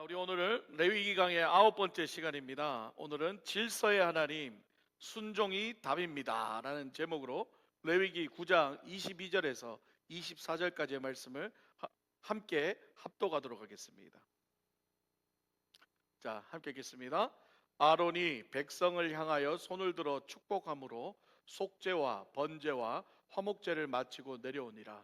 우리 오늘은 레위기 강의 9번째 시간입니다. 오늘은 질서의 하나님, 순종이 답입니다 라는 제목으로 레위기 9장 22절에서 24절까지의 말씀을 함께 합독하도록 하겠습니다. 자, 함께 읽겠습니다. 아론이 백성을 향하여 손을 들어 축복함으로 속죄와 번제와 화목제를 마치고 내려오니라.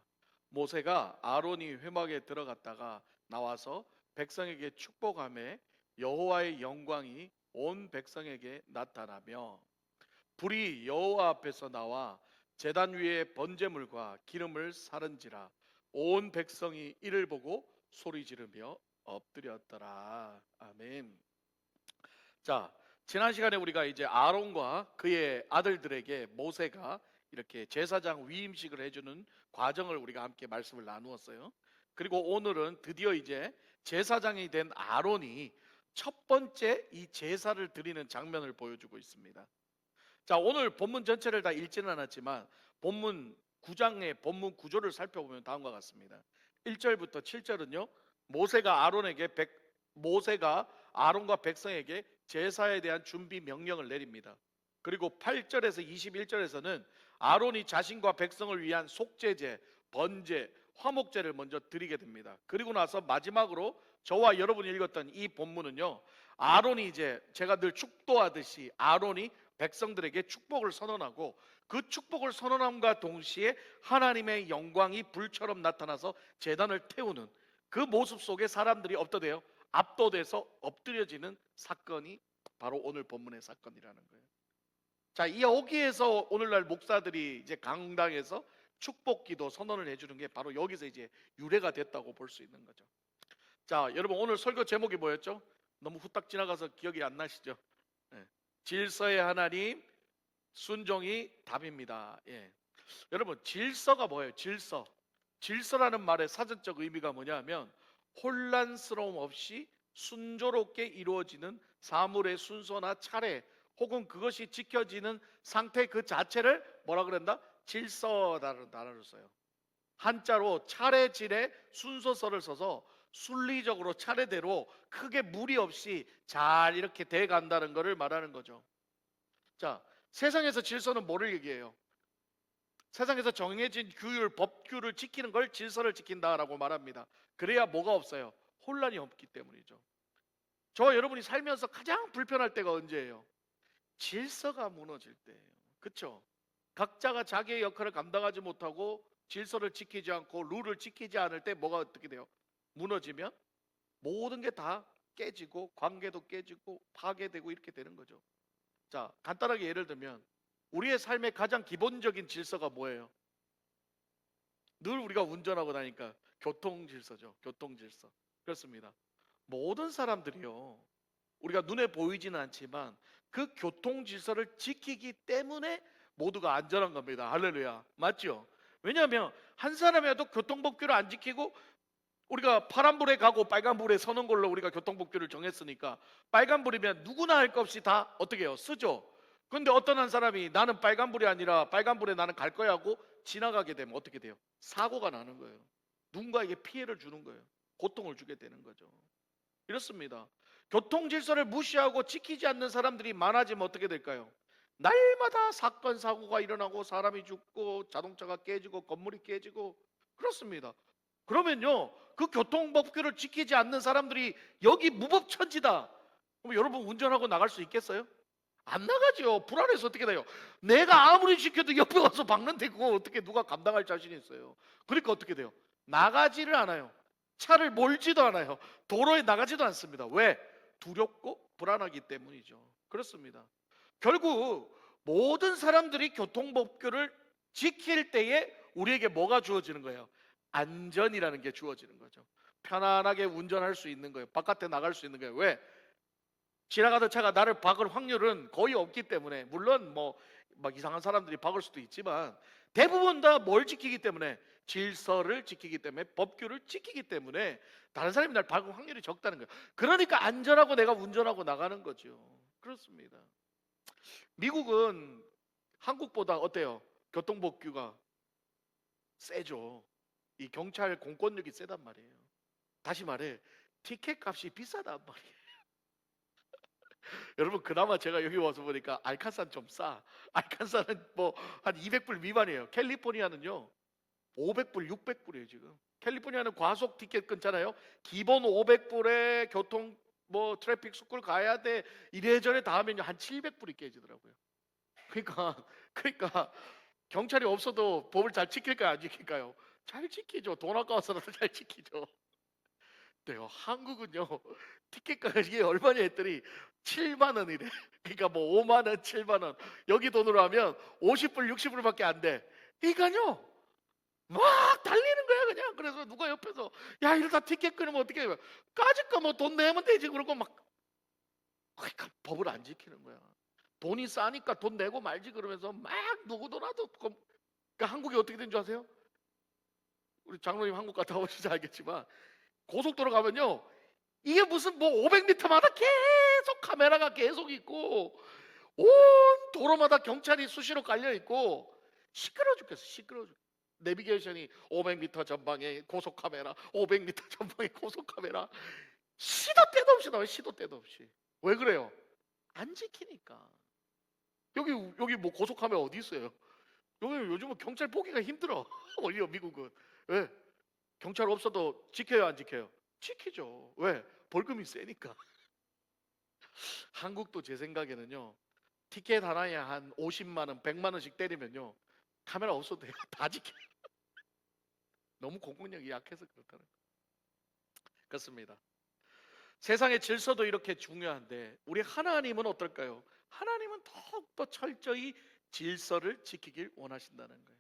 모세가 아론이 회막에 들어갔다가 나와서 백성에게 축복하매 여호와의 영광이 온 백성에게 나타나며 불이 여호와 앞에서 나와 제단 위에 번제물과 기름을 사른지라. 온 백성이 이를 보고 소리 지르며 엎드렸더라. 아멘. 자, 지난 시간에 우리가 이제 아론과 그의 아들들에게 모세가 이렇게 제사장 위임식을 해주는 과정을 우리가 함께 말씀을 나누었어요. 그리고 오늘은 드디어 이제 제사장이 된 아론이 첫 번째 이 제사를 드리는 장면을 보여주고 있습니다. 자, 오늘 본문 전체를 다 읽지는 않았지만 본문 9장의 본문 구조를 살펴보면 다음과 같습니다. 1절부터 7절은요, 모세가 아론과 백성에게 제사에 대한 준비 명령을 내립니다. 그리고 8절에서 21절에서는 아론이 자신과 백성을 위한 속죄제, 번제, 화목제를 먼저 드리게 됩니다. 그리고 나서 마지막으로 저와 여러분이 읽었던 이 본문은요, 아론이 이제 제가 늘 축도하듯이 아론이 백성들에게 축복을 선언하고 그 축복을 선언함과 동시에 하나님의 영광이 불처럼 나타나서 제단을 태우는 그 모습 속에 사람들이 압도돼서 엎드려지는 사건이 바로 오늘 본문의 사건이라는 거예요. 자, 여기에서 오늘날 목사들이 이제 강당에서 축복기도 선언을 해주는 게 바로 여기서 이제 유래가 됐다고 볼 수 있는 거죠. 자, 여러분 오늘 설교 제목이 뭐였죠? 너무 후딱 지나가서 기억이 안 나시죠? 네. 질서의 하나님, 순종이 답입니다. 예. 여러분 질서가 뭐예요? 질서라는 말의 사전적 의미가 뭐냐면 혼란스러움 없이 순조롭게 이루어지는 사물의 순서나 차례 혹은 그것이 지켜지는 상태 그 자체를 뭐라 그런다? 질서라는 단어를 써요. 한자로 차례질에 순서서를 써서 순리적으로 차례대로 크게 무리 없이 잘 이렇게 돼 간다는 것을 말하는 거죠. 자, 세상에서 질서는 뭐를 얘기해요? 세상에서 정해진 법규를 지키는 걸 질서를 지킨다라고 말합니다. 그래야 뭐가 없어요? 혼란이 없기 때문이죠. 저와 여러분이 살면서 가장 불편할 때가 언제예요? 질서가 무너질 때예요. 그렇죠? 각자가 자기의 역할을 감당하지 못하고 질서를 지키지 않고 룰을 지키지 않을 때 뭐가 어떻게 돼요? 무너지면 모든 게 다 깨지고 관계도 깨지고 파괴되고 이렇게 되는 거죠. 자, 간단하게 예를 들면 우리의 삶의 가장 기본적인 질서가 뭐예요? 늘 우리가 운전하고 다니까 교통 질서죠. 교통 질서. 그렇습니다. 모든 사람들이요, 우리가 눈에 보이지는 않지만 그 교통 질서를 지키기 때문에 모두가 안전한 겁니다. 할렐루야. 맞죠? 왜냐하면 한 사람이라도 교통법규를 안 지키고 우리가 파란불에 가고 빨간불에 서는 걸로 우리가 교통법규를 정했으니까 빨간불이면 누구나 할 것 없이 다 어떻게 해요? 쓰죠. 근데 어떤 한 사람이 나는 빨간불이 아니라 빨간불에 나는 갈 거야 하고 지나가게 되면 어떻게 돼요? 사고가 나는 거예요. 누군가에게 피해를 주는 거예요. 고통을 주게 되는 거죠. 이렇습니다. 교통 질서를 무시하고 지키지 않는 사람들이 많아지면 어떻게 될까요? 날마다 사건 사고가 일어나고 사람이 죽고 자동차가 깨지고 건물이 깨지고 그렇습니다. 그러면요, 그 교통법규를 지키지 않는 사람들이 여기 무법천지다. 그럼 여러분 운전하고 나갈 수 있겠어요? 안 나가죠. 불안해서 어떻게 돼요? 내가 아무리 지켜도 옆에 와서 박는데 그거 어떻게 누가 감당할 자신이 있어요? 그러니까 어떻게 돼요? 나가지를 않아요. 차를 몰지도 않아요. 도로에 나가지도 않습니다. 왜? 두렵고 불안하기 때문이죠. 그렇습니다. 결국 모든 사람들이 교통법규를 지킬 때에 우리에게 뭐가 주어지는 거예요? 안전이라는 게 주어지는 거죠. 편안하게 운전할 수 있는 거예요. 바깥에 나갈 수 있는 거예요. 왜? 지나가던 차가 나를 박을 확률은 거의 없기 때문에, 물론 막 이상한 사람들이 박을 수도 있지만 대부분 다 뭘 지키기 때문에? 질서를 지키기 때문에, 법규를 지키기 때문에 다른 사람이 날 박을 확률이 적다는 거예요. 그러니까 안전하고 내가 운전하고 나가는 거죠. 그렇습니다. 미국은 한국보다 어때요? 교통법규가 세죠. 이 경찰 공권력이 세단 말이에요. 다시 말해, 티켓 값이 비싸단 말이에요. 여러분, 그나마 제가 여기 와서 보니까 알칸산 좀 싸. 알칸산은 뭐 한 200불 미만이에요. 캘리포니아는요 500불, 600불이에요 지금. 캘리포니아는 과속 티켓 끊잖아요. 기본 500불에 교통 뭐 트래픽 스쿨 가야 돼. 이래저래 다 하면 한 700불이 깨지더라고요. 그러니까 경찰이 없어도 법을 잘 지킬까요, 안 지킬까요? 잘 지키죠. 돈 아까워서라도 잘 지키죠. 네요. 한국은요 티켓가 이게 얼마냐 했더니 7만 원이래. 그러니까 뭐 5만 원, 7만 원. 여기 돈으로 하면 50불, 60불밖에 안 돼. 그러니까요 막 달리는 거야 그냥. 그래서 누가 옆에서 야 이러다 티켓 끊으면 어떻게 해? 까짓거 뭐 돈 내면 되지 그러고 막. 그러니까 법을 안 지키는 거야. 돈이 싸니까 돈 내고 말지 그러면서 막 누구더라도 그러니까 한국이 어떻게 된 줄 아세요? 우리 장로님 한국 갔다 오시지 알겠지만 고속도로 가면요 이게 무슨 뭐 500m마다 계속 카메라가 계속 있고 온 도로마다 경찰이 수시로 깔려 있고 시끄러워 죽겠어. 시끄러워 죽. 내비게이션이 500m 전방에 고속 카메라, 500m 전방에 고속 카메라. 시도 때도 없이 나와요. 시도 때도 없이. 왜 그래요? 안 지키니까. 여기 뭐 고속 카메라 어디 있어요? 여기 요즘은 경찰 보기가 힘들어. 어디요 미국은? 왜? 경찰 없어도 지켜요 안 지켜요? 지키죠. 왜? 벌금이 세니까. 한국도 제 생각에는요 티켓 하나에 한 50만 원, 100만 원씩 때리면요 카메라 없어도 돼요. 다 지켜요. 너무 공권력이 약해서 그렇다는 거예요. 그렇습니다. 세상의 질서도 이렇게 중요한데 우리 하나님은 어떨까요? 하나님은 더욱더 철저히 질서를 지키길 원하신다는 거예요.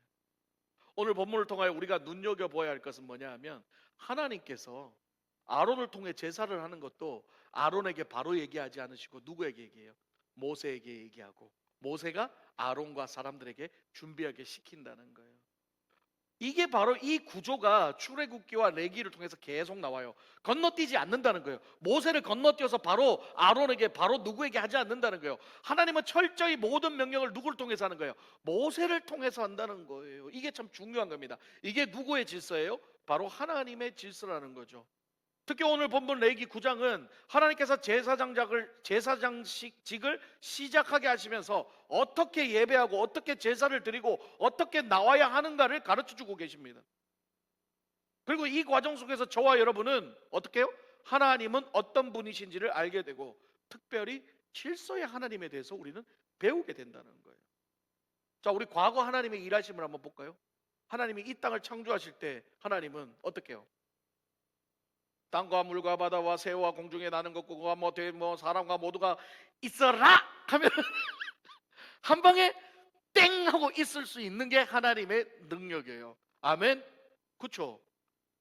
오늘 본문을 통하여 우리가 눈여겨보아야 할 것은 뭐냐 하면 하나님께서 아론을 통해 제사를 하는 것도 아론에게 바로 얘기하지 않으시고 누구에게 얘기해요? 모세에게 얘기하고 모세가 아론과 사람들에게 준비하게 시킨다는 거예요. 이게 바로 이 구조가 출애굽기와 레위기를 통해서 계속 나와요. 건너뛰지 않는다는 거예요. 모세를 건너뛰어서 바로 아론에게 바로 누구에게 하지 않는다는 거예요. 하나님은 철저히 모든 명령을 누구를 통해서 하는 거예요? 모세를 통해서 한다는 거예요. 이게 참 중요한 겁니다. 이게 누구의 질서예요? 바로 하나님의 질서라는 거죠. 특히 오늘 본문 레위기 9장은 하나님께서 제사장직을 시작하게 하시면서 어떻게 예배하고 어떻게 제사를 드리고 어떻게 나와야 하는가를 가르쳐 주고 계십니다. 그리고 이 과정 속에서 저와 여러분은 어떻게 해요? 하나님은 어떤 분이신지를 알게 되고 특별히 질서의 하나님에 대해서 우리는 배우게 된다는 거예요. 자, 우리 과거 하나님의 일하심을 한번 볼까요? 하나님이 이 땅을 창조하실 때 하나님은 어떻게 해요? 땅과 물과 바다와 새와 공중에 나는 것과 뭐 사람과 모두가 있어라 하면 한 방에 땡 하고 있을 수 있는 게 하나님의 능력이에요. 아멘. 그렇죠?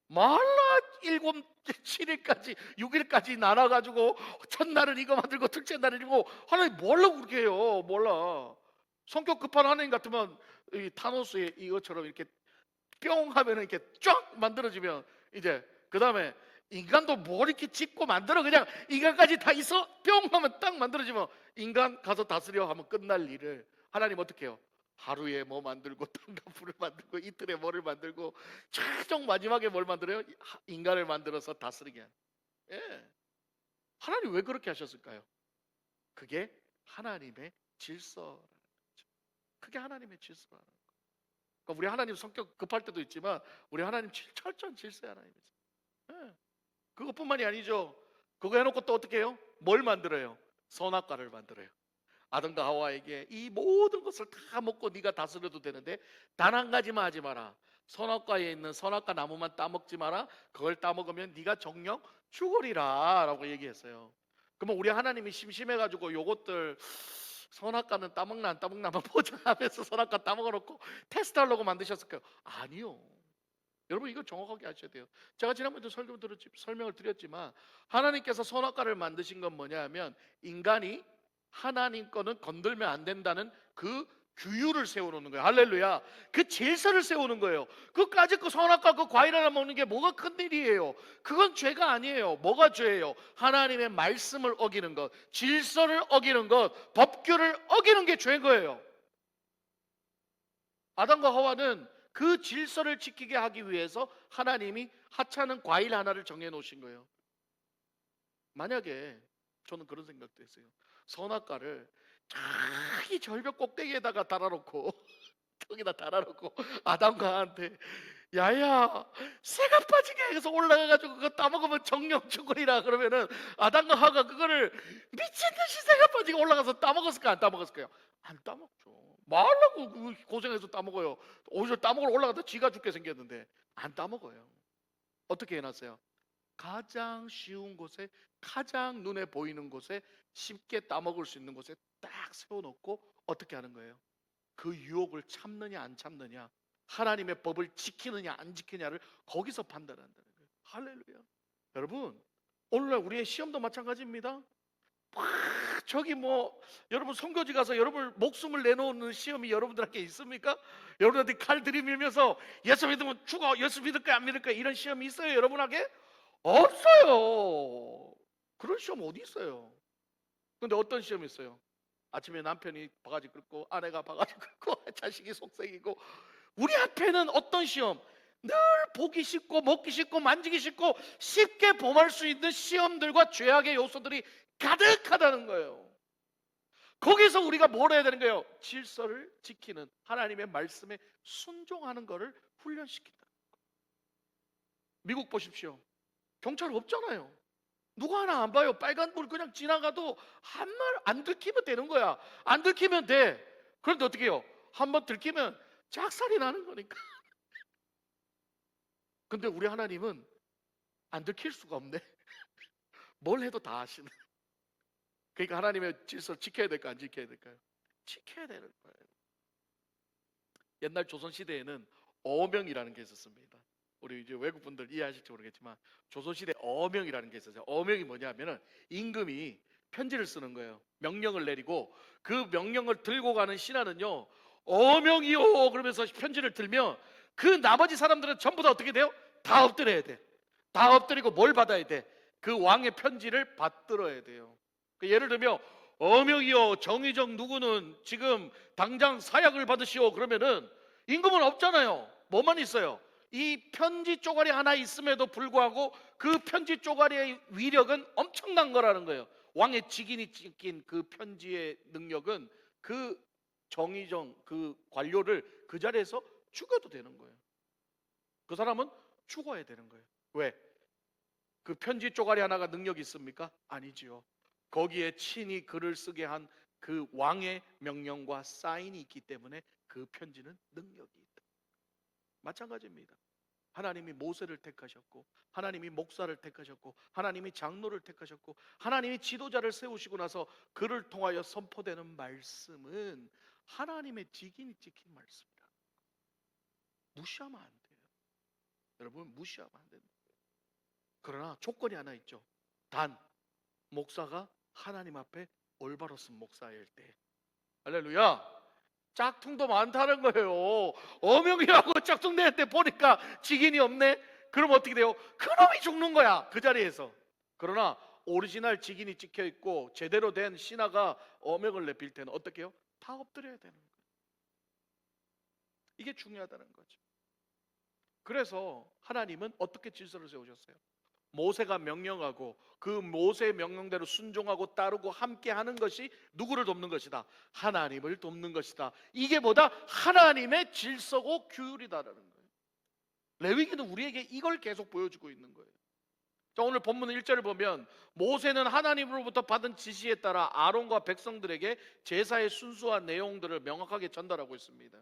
말라 7일까지 6일까지 나눠가지고 첫날은 이거 만들고 둘째 날은 이거 하나님 뭘로 그렇게 해요? 몰라. 성격 급한 하나님 같으면 이 타노스의 이것처럼 이렇게 뿅 하면 이렇게 쫙 만들어지면 이제 그 다음에 인간도 뭘 이렇게 짓고 만들어 그냥 인간까지 다 있어 뿅 하면 딱 만들어지면 인간 가서 다스려 하면 끝날 일을 하나님 어떻게 해요? 하루에 뭐 만들고 땅과 불을 만들고 이틀에 뭐를 만들고 최종 마지막에 뭘 만들어요? 인간을 만들어서 다스리게 하는. 예. 하나님 왜 그렇게 하셨을까요? 그게 하나님의 질서라는 거죠. 그게 하나님의 질서라는 거예요. 그러니까 우리 하나님 성격 급할 때도 있지만 우리 하나님 철저한 질서의 하나님이세요. 예. 그것뿐만이 아니죠. 그거 해놓고 또 어떻게 해요? 뭘 만들어요? 선악과를 만들어요. 아담과 하와에게 이 모든 것을 다 먹고 네가 다스려도 되는데 단 한 가지만 하지 마라. 선악과에 있는 선악과 나무만 따먹지 마라. 그걸 따먹으면 네가 정령 죽으리라 라고 얘기했어요. 그러면 우리 하나님이 심심해가지고 요것들 선악과는 따먹나 안 따먹나 한번 보자 하면서 선악과 따먹어놓고 테스트하려고 만드셨을까요? 아니요. 여러분 이거 정확하게 아셔야 돼요. 제가 지난번에도 설명을 드렸지만 하나님께서 선악과를 만드신 건 뭐냐 하면 인간이 하나님 거는 건들면 안 된다는 그 규율을 세워놓는 거예요. 할렐루야. 그 질서를 세우는 거예요. 그까짓 그 선악과 그 과일 하나 먹는 게 뭐가 큰 일이에요. 그건 죄가 아니에요. 뭐가 죄예요? 하나님의 말씀을 어기는 것, 질서를 어기는 것, 법규를 어기는 게 죄인 거예요. 아담과 하와는 그 질서를 지키게 하기 위해서 하나님이 하찮은 과일 하나를 정해 놓으신 거예요. 만약에 저는 그런 생각도 했어요. 선악과를 저기 절벽 꼭대기에다가 달아놓고 거기다 달아놓고 아담과 하한테 야야 새가 빠지게 해서 올라가가지고 그거 따먹으면 정령 죽으리라 그러면은 아담과 하가 그거를 미친 듯이 새가 빠지게 올라가서 따먹었을까 안 따먹었을까요? 안 따먹죠. 말라고 그 고생해서 따먹어요. 오히려 따먹으러 올라가다 쥐가 죽게 생겼는데 안 따먹어요. 어떻게 해놨어요? 가장 쉬운 곳에, 가장 눈에 보이는 곳에, 쉽게 따먹을 수 있는 곳에 딱 세워놓고 어떻게 하는 거예요? 그 유혹을 참느냐 안 참느냐, 하나님의 법을 지키느냐 안 지키느냐를 거기서 판단한다는 거예요. 할렐루야. 여러분, 오늘날 우리의 시험도 마찬가지입니다. 막 저기 뭐 여러분 선교지 가서 여러분 목숨을 내놓는 시험이 여러분들한테 있습니까? 여러분한테 칼 들이밀면서 예수 믿으면 죽어, 예수 믿을 거야 안 믿을 거야, 이런 시험이 있어요 여러분에게? 없어요. 그런 시험 어디 있어요? 근데 어떤 시험이 있어요? 아침에 남편이 바가지 긁고 아내가 바가지 긁고 자식이 속썩이고, 우리 앞에는 어떤 시험? 늘 보기 쉽고 먹기 쉽고 만지기 쉽고 쉽게 범할 수 있는 시험들과 죄악의 요소들이 가득하다는 거예요. 거기서 우리가 뭘 해야 되는 거예요? 질서를 지키는, 하나님의 말씀에 순종하는 것을 훈련시킨다. 미국 보십시오. 경찰 없잖아요. 누가 하나 안 봐요. 빨간불 그냥 지나가도 한 말 안 들키면 되는 거야. 안 들키면 돼. 그런데 어떻게 해요? 한번 들키면 작살이 나는 거니까. 근데 우리 하나님은 안 들킬 수가 없네. 뭘 해도 다 하시네. 그러니까 하나님의 질서를 지켜야 될까 안 지켜야 될까요? 지켜야 되는 거예요. 옛날 조선시대에는 어명이라는 게 있었습니다. 우리 이제 외국분들 이해하실지 모르겠지만 조선시대 어명이라는 게 있었어요. 어명이 뭐냐면은 임금이 편지를 쓰는 거예요. 명령을 내리고 그 명령을 들고 가는 신하는요, 어명이요 그러면서 편지를 들면 그 나머지 사람들은 전부 다 어떻게 돼요? 다 엎드려야 돼. 다 엎드리고 뭘 받아야 돼? 그 왕의 편지를 받들어야 돼요. 예를 들면 어명이요 정의정 누구는 지금 당장 사약을 받으시오 그러면은 임금은 없잖아요. 뭐만 있어요? 이 편지 쪼가리 하나 있음에도 불구하고 그 편지 쪼가리의 위력은 엄청난 거라는 거예요. 왕의 직인이 찍힌 그 편지의 능력은 그 정의정 그 관료를 그 자리에서 죽여도 되는 거예요. 그 사람은 죽어야 되는 거예요. 왜? 그 편지 쪼가리 하나가 능력이 있습니까? 아니지요. 거기에 친히 글을 쓰게 한 그 왕의 명령과 사인이 있기 때문에 그 편지는 능력이 있다. 마찬가지입니다. 하나님이 모세를 택하셨고, 하나님이 목사를 택하셨고, 하나님이 장로를 택하셨고, 하나님이 지도자를 세우시고 나서 그를 통하여 선포되는 말씀은 하나님의 직인이 찍힌 말씀이다. 무시하면 안 돼요. 여러분, 무시하면 안 됩니다. 그러나 조건이 하나 있죠. 단 목사가 하나님 앞에 올바로 쓴 목사일 때. 할렐루야. 짝퉁도 많다는 거예요. 어명이라고 짝퉁 내는데 보니까 직인이 없네. 그럼 어떻게 돼요? 그놈이 죽는 거야, 그 자리에서. 그러나 오리지널 직인이 찍혀 있고 제대로 된 신하가 어명을 내빌 때는 어떻게 해요? 다 엎드려야 되는 거예요. 이게 중요하다는 거죠. 그래서 하나님은 어떻게 질서를 세우셨어요? 모세가 명령하고 그 모세의 명령대로 순종하고 따르고 함께 하는 것이 누구를 돕는 것이다? 하나님을 돕는 것이다. 이게 뭐다? 하나님의 질서고 규율이다라는 거예요. 레위기는 우리에게 이걸 계속 보여주고 있는 거예요. 자, 오늘 본문 1절을 보면 모세는 하나님으로부터 받은 지시에 따라 아론과 백성들에게 제사의 순수한 내용들을 명확하게 전달하고 있습니다.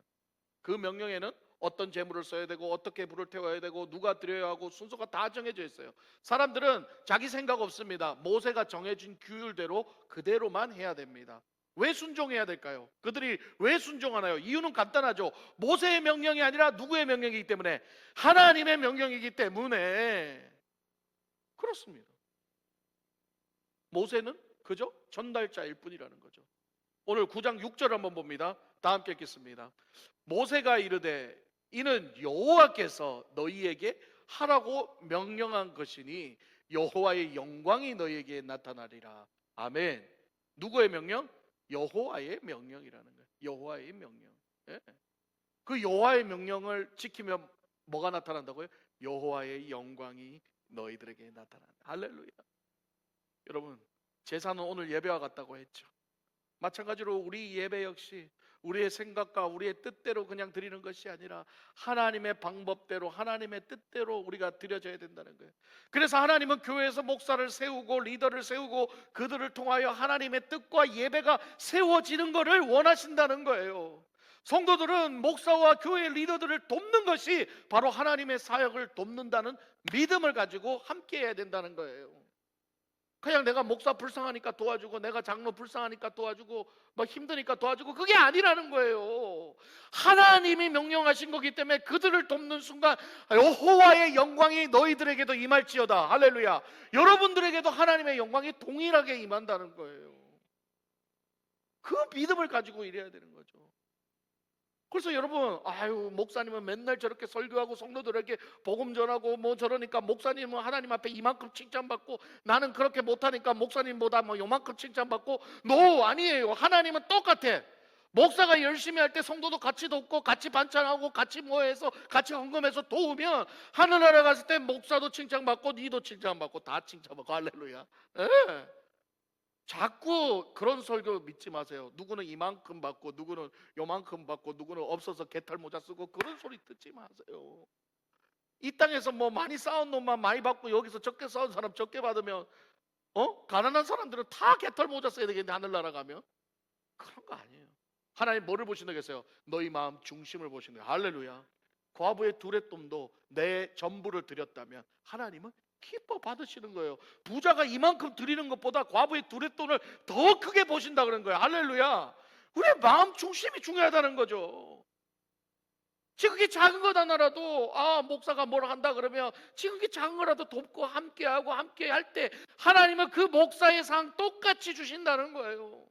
그 명령에는 어떤 제물을 써야 되고 어떻게 불을 태워야 되고 누가 드려야 하고 순서가 다 정해져 있어요. 사람들은 자기 생각 없습니다. 모세가 정해준 규율대로 그대로만 해야 됩니다. 왜 순종해야 될까요? 그들이 왜 순종하나요? 이유는 간단하죠. 모세의 명령이 아니라 누구의 명령이기 때문에? 하나님의 명령이기 때문에 그렇습니다. 모세는 그저 전달자일 뿐이라는 거죠. 오늘 9장 6절 한번 봅니다. 다 함께 읽겠습니다. 모세가 이르되 이는 여호와께서 너희에게 하라고 명령한 것이니 여호와의 영광이 너희에게 나타나리라. 아멘. 누구의 명령? 여호와의 명령이라는 거예요. 여호와의 명령. 예. 그 여호와의 명령을 지키면 뭐가 나타난다고요? 여호와의 영광이 너희들에게 나타난다. 할렐루야. 여러분, 제사는 오늘 예배와 같다고 했죠. 마찬가지로 우리 예배 역시 우리의 생각과 우리의 뜻대로 그냥 드리는 것이 아니라 하나님의 방법대로, 하나님의 뜻대로 우리가 드려져야 된다는 거예요. 그래서 하나님은 교회에서 목사를 세우고 리더를 세우고 그들을 통하여 하나님의 뜻과 예배가 세워지는 것을 원하신다는 거예요. 성도들은 목사와 교회 리더들을 돕는 것이 바로 하나님의 사역을 돕는다는 믿음을 가지고 함께 해야 된다는 거예요. 그냥 내가 목사 불쌍하니까 도와주고 내가 장로 불쌍하니까 도와주고 뭐 힘드니까 도와주고, 그게 아니라는 거예요. 하나님이 명령하신 거기 때문에 그들을 돕는 순간 여호와의 영광이 너희들에게도 임할지어다. 할렐루야. 여러분들에게도 하나님의 영광이 동일하게 임한다는 거예요. 그 믿음을 가지고 일해야 되는 거죠. 그래서 여러분, 아유, 목사님은 맨날 저렇게 설교하고 성도들에게 복음 전하고 뭐 저러니까 목사님은 하나님 앞에 이만큼 칭찬받고 나는 그렇게 못하니까 목사님보다 뭐 요만큼 칭찬받고. 노, 아니에요. 하나님은 똑같아. 목사가 열심히 할 때 성도도 같이 돕고 같이 반찬하고 같이 모여서 같이 헌금해서 도우면 하늘나라 갔을 때 목사도 칭찬받고 니도 칭찬받고 다 칭찬받고. 할렐루야. 예. 자꾸 그런 설교 믿지 마세요. 누구는 이만큼 받고 누구는 요만큼 받고 누구는 없어서 개털 모자 쓰고 그런 소리 듣지 마세요. 이 땅에서 뭐 많이 쌓은 놈만 많이 받고 여기서 적게 쌓은 사람 적게 받으면 가난한 사람들은 다 개털 모자 써야 되겠네. 하늘나라 가면. 그런 거 아니에요. 하나님 뭐를 보신다고 했어요? 너희 마음 중심을 보신다. 할렐루야. 과부의 두렛돈도 내 전부를 드렸다면 하나님은 기뻐 받으시는 거예요. 부자가 이만큼 드리는 것보다 과부의 두렛돈을 더 크게 보신다 그런 거예요. 할렐루야. 우리의 마음 중심이 중요하다는 거죠. 지금 그게 작은 것 하나라도 목사가 뭐라 한다 그러면 지금 그게 작은 거라도 돕고 함께하고 함께 할 때 하나님은 그 목사의 상 똑같이 주신다는 거예요.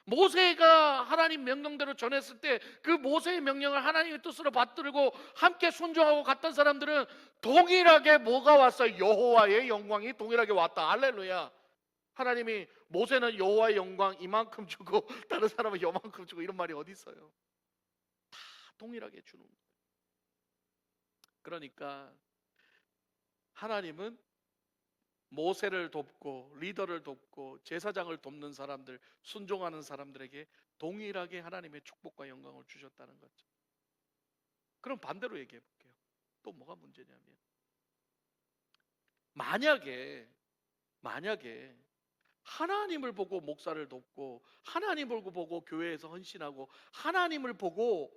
모세가 하나님 명령대로 전했을 때 그 모세의 명령을 하나님의 뜻으로 받들고 함께 순종하고 갔던 사람들은 동일하게 뭐가 왔어요? 여호와의 영광이 동일하게 왔다. 할렐루야. 하나님이 모세는 여호와의 영광 이만큼 주고 다른 사람은 요만큼 주고 이런 말이 어디 있어요? 다 동일하게 주는 거예요. 그러니까 하나님은 모세를 돕고 리더를 돕고 제사장을 돕는 사람들, 순종하는 사람들에게 동일하게 하나님의 축복과 영광을 주셨다는 거죠. 그럼 반대로 얘기해 볼게요. 또 뭐가 문제냐면 만약에 하나님을 보고 목사를 돕고 하나님을 보고 교회에서 헌신하고 하나님을 보고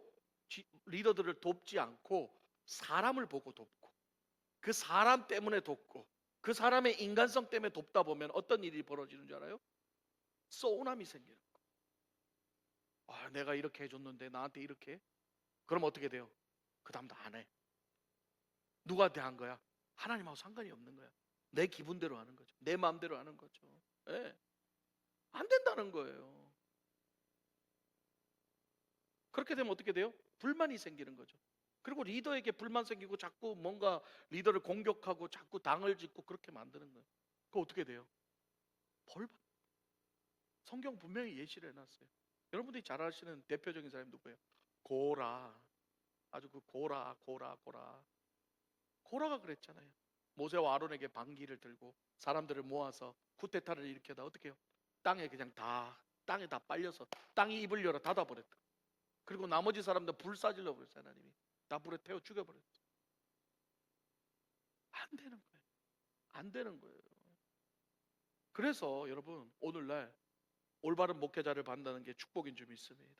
리더들을 돕지 않고 사람을 보고 돕고 그 사람 때문에 돕고 그 사람의 인간성 때문에 돕다 보면 어떤 일이 벌어지는 줄 알아요? 서운함이 생기는 거예요. 내가 이렇게 해줬는데 나한테 이렇게? 그럼 어떻게 돼요? 그 다음 다 안 해. 누구한테 한 거야? 하나님하고 상관이 없는 거야. 내 기분대로 하는 거죠. 내 마음대로 하는 거죠. 네. 안 된다는 거예요. 그렇게 되면 어떻게 돼요? 불만이 생기는 거죠. 그리고 리더에게 불만 생기고 자꾸 뭔가 리더를 공격하고 자꾸 당을 짓고 그렇게 만드는 거예요. 그거 어떻게 돼요? 벌 받. 성경 분명히 예시를 해놨어요. 여러분들이 잘 아시는 대표적인 사람이 누구예요? 고라. 아주 그 고라가 그랬잖아요. 모세와 아론에게 반기를 들고 사람들을 모아서 쿠데타를 일으켜다 어떻게 해요? 땅에 다 빨려서 땅이 입을 열어 닫아버렸다. 그리고 나머지 사람들 불 쏴질러 버렸어요. 하나님이 다 불에 태워 죽여버렸어요. 안 되는 거예요. 안 되는 거예요. 그래서 여러분 오늘날 올바른 목회자를 만나는 게 축복인 줄 믿습니다.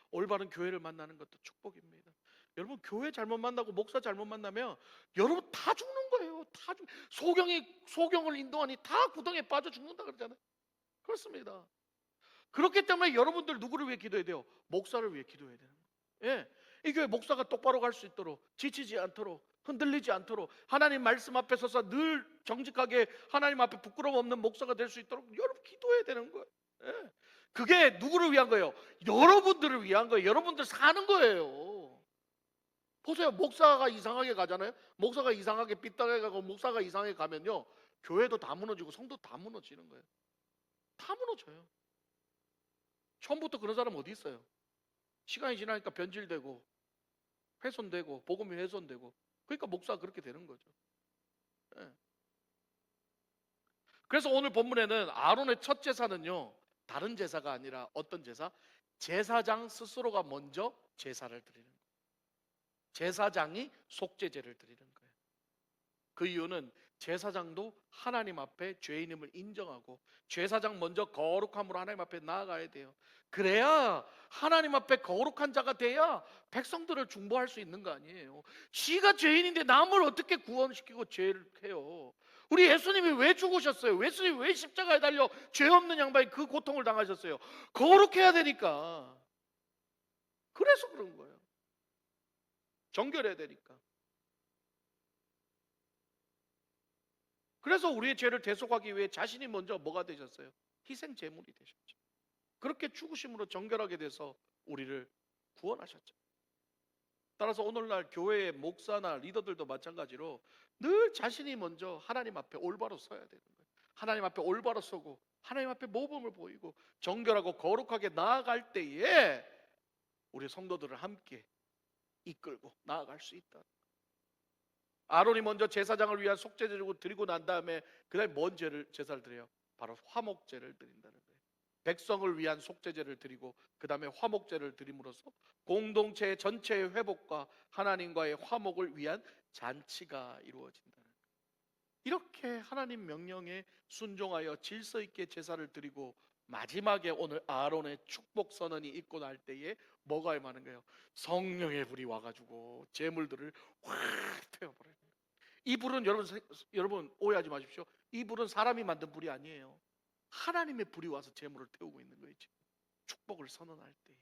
올바른 교회를 만나는 것도 축복입니다. 여러분 교회 잘못 만나고 목사 잘못 만나면 여러분 다 죽는 거예요. 다 소경을 인도하니 다 구덩이에 빠져 죽는다 그러잖아요. 그렇습니다. 그렇기 때문에 여러분들 누구를 위해 기도해야 돼요? 목사를 위해 기도해야 되는 거예요. 예. 이 교회 목사가 똑바로 갈 수 있도록 지치지 않도록 흔들리지 않도록 하나님 말씀 앞에 서서 늘 정직하게 하나님 앞에 부끄러움 없는 목사가 될 수 있도록 여러분 기도해야 되는 거예요. 예. 그게 누구를 위한 거예요? 여러분들을 위한 거예요. 여러분들 사는 거예요. 보세요. 목사가 이상하게 가잖아요. 목사가 이상하게 삐딱하게 가고 목사가 이상하게 가면요 교회도 다 무너지고 성도 다 무너지는 거예요. 다 무너져요. 처음부터 그런 사람 어디 있어요? 시간이 지나니까 변질되고 훼손되고 복음이 훼손되고 그러니까 목사가 그렇게 되는 거죠. 예. 그래서 오늘 본문에는 아론의 첫 제사는요, 다른 제사가 아니라 어떤 제사? 제사장 스스로가 먼저 제사를 드리는 거예요. 제사장이 속죄제를 드리는 거예요. 그 이유는 제사장도 하나님 앞에 죄인임을 인정하고 제사장 먼저 거룩함으로 하나님 앞에 나아가야 돼요. 그래야 하나님 앞에 거룩한 자가 돼야 백성들을 중보할 수 있는 거 아니에요. 지가 죄인인데 남을 어떻게 구원시키고 죄를 해요. 우리 예수님이 왜 죽으셨어요? 예수님이 왜 십자가에 달려 죄 없는 양반이 그 고통을 당하셨어요? 거룩해야 되니까. 그래서 그런 거예요. 정결해야 되니까. 그래서 우리의 죄를 대속하기 위해 자신이 먼저 뭐가 되셨어요? 희생 제물이 되셨죠. 그렇게 죽으심으로 정결하게 돼서 우리를 구원하셨죠. 따라서 오늘날 교회의 목사나 리더들도 마찬가지로 늘 자신이 먼저 하나님 앞에 올바로 서야 되는 거예요. 하나님 앞에 올바로 서고 하나님 앞에 모범을 보이고 정결하고 거룩하게 나아갈 때에 우리 성도들을 함께 이끌고 나아갈 수 있다. 아론이 먼저 제사장을 위한 속죄제를 드리고 난 다음에 그다음에 뭔 제사를 드려요? 바로 화목제를 드린다는 거예요. 백성을 위한 속죄제를 드리고 그 다음에 화목제를 드림으로써 공동체 전체의 회복과 하나님과의 화목을 위한 잔치가 이루어진다는 거예요. 이렇게 하나님 명령에 순종하여 질서 있게 제사를 드리고 마지막에 오늘 아론의 축복 선언이 있고 날 때에 뭐가 임하는 거예요? 성령의 불이 와가지고 제물들을 확 태워버려요. 이 불은 여러분 오해하지 마십시오. 이 불은 사람이 만든 불이 아니에요. 하나님의 불이 와서 제물을 태우고 있는 거예요. 지금. 축복을 선언할 때.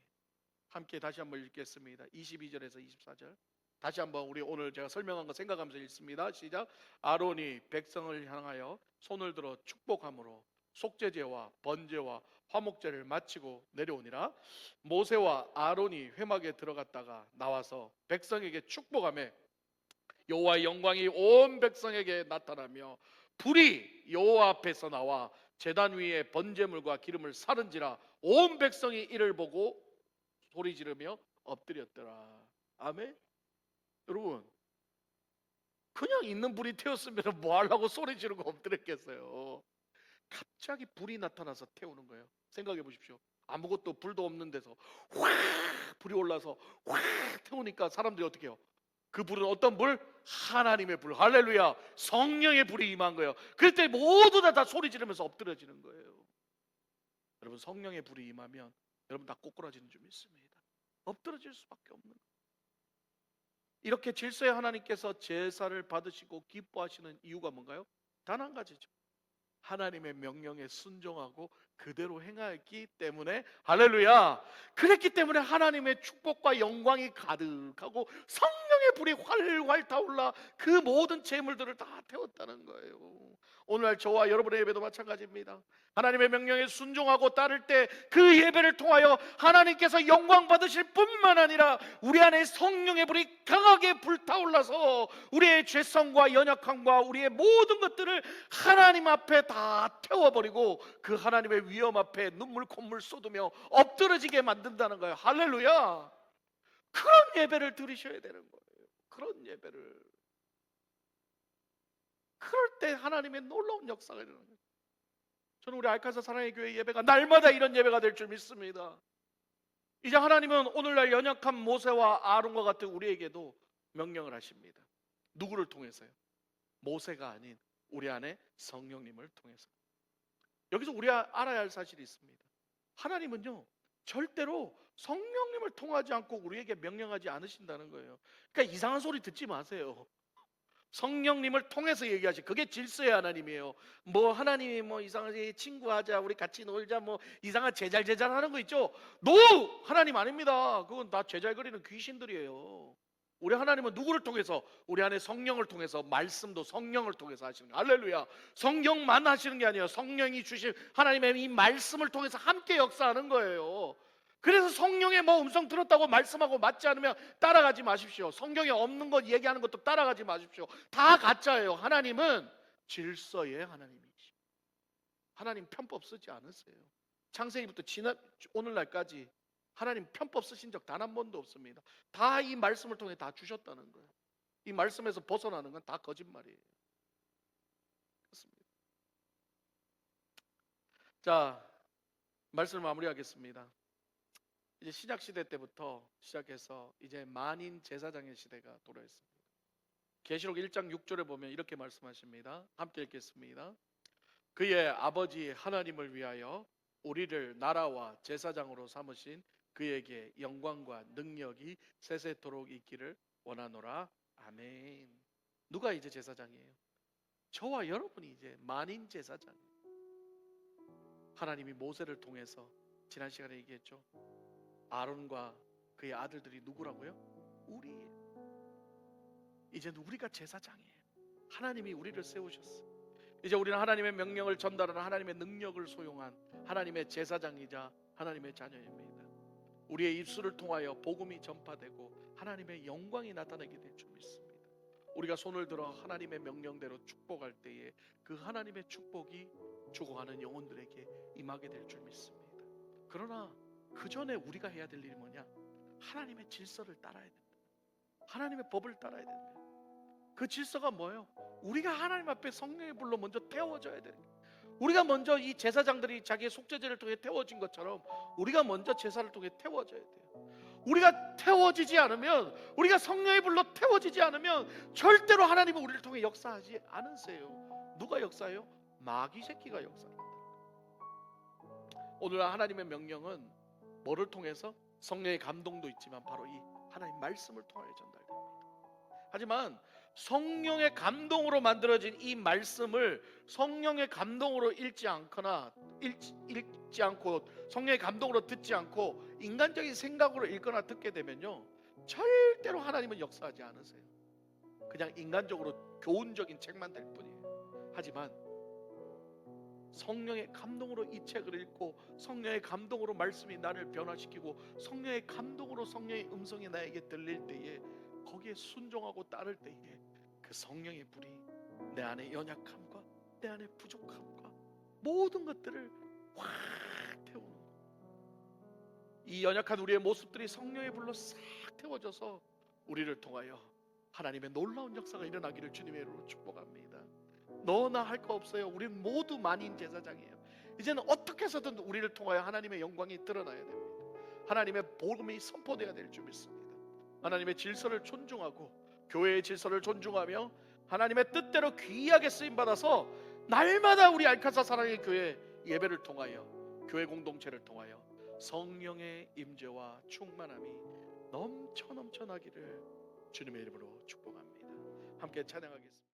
함께 다시 한번 읽겠습니다. 22절에서 24절. 다시 한번 우리 오늘 제가 설명한 거 생각하면서 읽습니다. 시작. 아론이 백성을 향하여 손을 들어 축복함으로 속죄제와 번제와 화목제를 마치고 내려오니라. 모세와 아론이 회막에 들어갔다가 나와서 백성에게 축복하며 여호와의 영광이 온 백성에게 나타나며 불이 여호와 앞에서 나와 제단 위에 번제물과 기름을 사른지라 온 백성이 이를 보고 소리 지르며 엎드렸더라. 아멘. 여러분, 그냥 있는 불이 태웠으면 뭐 하려고 소리 지르고 엎드렸겠어요. 갑자기 불이 나타나서 태우는 거예요. 생각해 보십시오. 아무것도 불도 없는 데서 확 불이 올라서 확 태우니까 사람들이 어떻게 해요? 그 불은 어떤 불? 하나님의 불. 할렐루야. 성령의 불이 임한 거예요. 그때 모두 다 소리 지르면서 엎드려지는 거예요. 여러분, 성령의 불이 임하면 여러분 다 꼬꾸라지는 줄 믿습니다. 엎드려질 수밖에 없는 거예요. 이렇게 질서의 하나님께서 제사를 받으시고 기뻐하시는 이유가 뭔가요? 단 한 가지죠. 하나님의 명령에 순종하고 그대로 행하였기 때문에 할렐루야. 그랬기 때문에 하나님의 축복과 영광이 가득하고 성령의 불이 활활 타올라 그 모든 재물들을 다 태웠다는 거예요. 오늘날 저와 여러분의 예배도 마찬가지입니다. 하나님의 명령에 순종하고 따를 때 그 예배를 통하여 하나님께서 영광 받으실 뿐만 아니라 우리 안에 성령의 불이 강하게 불타올라서 우리의 죄성과 연약함과 우리의 모든 것들을 하나님 앞에 다 태워버리고 그 하나님의 위엄 앞에 눈물 콧물 쏟으며 엎드러지게 만든다는 거예요. 할렐루야. 그런 예배를 드리셔야 되는 거예요. 그런 예배를. 그럴 때 하나님의 놀라운 역사가 일어나는 거예요. 저는 우리 알카사 사랑의 교회 예배가 날마다 이런 예배가 될 줄 믿습니다. 이제 하나님은 오늘날 연약한 모세와 아론과 같은 우리에게도 명령을 하십니다. 누구를 통해서요? 모세가 아닌 우리 안에 성령님을 통해서. 여기서 우리가 알아야 할 사실이 있습니다. 하나님은요 절대로 성령님을 통하지 않고 우리에게 명령하지 않으신다는 거예요. 그러니까 이상한 소리 듣지 마세요. 성령님을 통해서 얘기하시. 그게 질서의 하나님이에요. 뭐 하나님이 뭐 이상하게 친구하자, 우리 같이 놀자, 뭐 이상한 제잘제잘 하는 거 있죠. 노! 하나님 아닙니다. 그건 다 제잘거리는 귀신들이에요. 우리 하나님은 누구를 통해서? 우리 안에 성령을 통해서, 말씀도 성령을 통해서 하시는 거예요. 할렐루야. 성령만 하시는 게 아니에요. 성령이 주신 하나님의 이 말씀을 통해서 함께 역사하는 거예요. 그래서 성령의 뭐 음성 들었다고 말씀하고 맞지 않으면 따라가지 마십시오. 성경에 없는 것 얘기하는 것도 따라가지 마십시오. 다 가짜예요. 하나님은 질서의 하나님이십니다. 하나님 편법 쓰지 않으세요. 창세기부터 오늘날까지 하나님 편법 쓰신 적 단 한 번도 없습니다. 다 이 말씀을 통해 다 주셨다는 거예요. 이 말씀에서 벗어나는 건 다 거짓말이에요. 그렇습니다. 자, 말씀을 마무리하겠습니다. 이제 신약 시대 때부터 시작해서 이제 만인 제사장의 시대가 도래했습니다. 계시록 1장 6절에 보면 이렇게 말씀하십니다. 함께 읽겠습니다. 그의 아버지 하나님을 위하여 우리를 나라와 제사장으로 삼으신 그에게 영광과 능력이 세세토록 있기를 원하노라. 아멘. 누가 이제 제사장이에요? 저와 여러분이 이제 만인 제사장이에요. 하나님이 모세를 통해서 지난 시간에 얘기했죠. 아론과 그의 아들들이 누구라고요? 우리예요. 이제는 우리가 제사장이에요. 하나님이 우리를 세우셨어요. 이제 우리는 하나님의 명령을 전달하는 하나님의 능력을 소용한 하나님의 제사장이자 하나님의 자녀입니다. 우리의 입술을 통하여 복음이 전파되고 하나님의 영광이 나타나게 될 줄 믿습니다. 우리가 손을 들어 하나님의 명령대로 축복할 때에 그 하나님의 축복이 죽어가는 영혼들에게 임하게 될 줄 믿습니다. 그러나 그 전에 우리가 해야 될 일이 뭐냐? 하나님의 질서를 따라야 된다. 하나님의 법을 따라야 된다. 그 질서가 뭐예요? 우리가 하나님 앞에 성령의 불로 먼저 태워져야 돼요. 우리가 먼저 이 제사장들이 자기의 속죄제를 통해 태워진 것처럼 우리가 먼저 제사를 통해 태워져야 돼요. 우리가 태워지지 않으면, 우리가 성령의 불로 태워지지 않으면 절대로 하나님은 우리를 통해 역사하지 않으세요. 누가 역사해요? 마귀 새끼가 역사합니다. 오늘 하나님의 명령은 뭐를 통해서? 성령의 감동도 있지만 바로 이 하나님 말씀을 통하여 전달됩니다. 하지만 성령의 감동으로 만들어진 이 말씀을 성령의 감동으로 읽지 않고 성령의 감동으로 듣지 않고 인간적인 생각으로 읽거나 듣게 되면요, 절대로 하나님은 역사하지 않으세요. 그냥 인간적으로 교훈적인 책만 될 뿐이에요. 하지만 성령의 감동으로 이 책을 읽고 성령의 감동으로 말씀이 나를 변화시키고 성령의 감동으로 성령의 음성이 나에게 들릴 때에 거기에 순종하고 따를 때에 그 성령의 불이 내 안에 연약함과 내 안에 부족함과 모든 것들을 확 태우는 거예요. 이 연약한 우리의 모습들이 성령의 불로 싹 태워져서 우리를 통하여 하나님의 놀라운 역사가 일어나기를 주님의 이름으로 축복합니다. 너나 할 거 없어요. 우리는 모두 만인 제사장이에요. 이제는 어떻게 해서든 우리를 통하여 하나님의 영광이 드러나야 됩니다. 하나님의 복음이 선포되어야 될 줄 믿습니다. 하나님의 질서를 존중하고 교회의 질서를 존중하며 하나님의 뜻대로 귀하게 쓰임받아서 날마다 우리 알카사 사랑의 교회 예배를 통하여 교회 공동체를 통하여 성령의 임재와 충만함이 넘쳐나기를 주님의 이름으로 축복합니다. 함께 찬양하겠습니다.